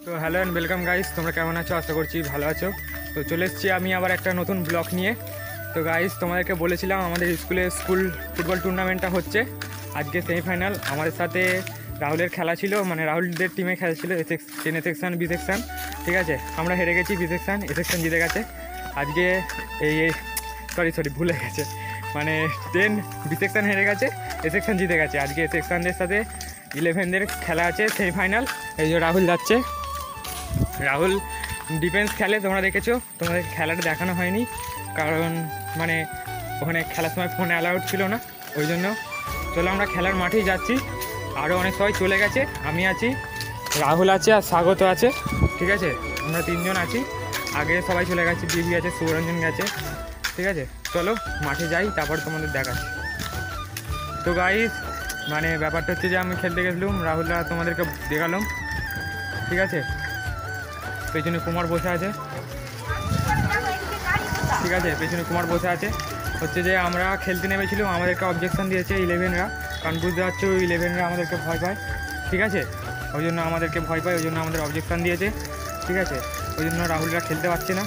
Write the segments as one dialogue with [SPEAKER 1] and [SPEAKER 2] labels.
[SPEAKER 1] তো hello and welcome guys, তোমরা কেমন আছো? আশা করছি ভালো আছো। তো চলে এসেছি আমি আবার একটা নতুন ব্লগ নিয়ে। তো গাইস, তোমাদেরকে বলেছিলাম আমাদের স্কুল ফুটবল টুর্নামেন্টটা হচ্ছে আজকে সেমিফাইনাল। আমাদের সাথে রাহুলের খেলা ছিল, মানে রাহুলদের টিমে খেলা ছিল A সেকশন বি সেকশন। ঠিক আছে, আমরা হেরে গেছি বি সেকশন, A সেকশন জিতে গেছে আজকে। এই সরি ভুলে গেছে, মানে 10 বি সেকশন হেরে গেছে, A সেকশন জিতে গেছে। আজকে A সেকশনদের সাথে 11দের খেলা আছে সেমিফাইনাল। এই যে রাহুল যাচ্ছে, রাহুল ডিফেন্স খেলে, তোমরা দেখেছো। তোমাদের খেলাটা দেখানো হয়নি কারণ মানে ওখানে খেলার সময় ফোন অ্যালাউড ছিল না, ওই জন্য। চলো আমরা খেলার মাঠেই যাচ্ছি। আরও অনেক সবাই চলে গেছে, আমি আছি, রাহুল আছে আর স্বাগত আছে। ঠিক আছে, আমরা তিনজন আছি। আগে সবাই চলে গেছে, দিদি আছে, সুরঞ্জন গেছে। ঠিক আছে, চলো মাঠে যাই, তারপর তোমাদের দেখাচ্ছি। তো গাইস, মানে ব্যাপারটা হচ্ছে যে আমি খেলতে গেছিলাম, রাহুলরা তোমাদেরকে দেখালাম। ঠিক আছে, পেছনে কুমার বসে আছে। ঠিক আছে, পেছনে কুমার বসে আছে। হচ্ছে যে আমরা খেলতে নেমেছিলাম, আমাদেরকে অবজেকশন দিয়েছে 11রা, কারণ বুঝতে পারছো 11রা আমাদেরকে ভয় পায়। ঠিক আছে, ওই জন্য আমাদেরকে ভয় পায়, ওই জন্য আমাদের অবজেকশন দিয়েছে। ঠিক আছে, ওই জন্য রাহুলরা খেলতে পারছে না।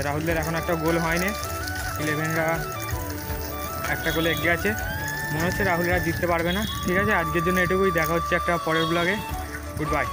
[SPEAKER 1] রাহুলদের এখন একটা গোল হয়নি, 11রা একটা গোলে এগিয়ে আছে। মনে হচ্ছে রাহুলরা জিততে পারবে না। ঠিক আছে, আজকের জন্য এটুকুই, দেখা হচ্ছে একটা পরের ব্লগে। Good bye.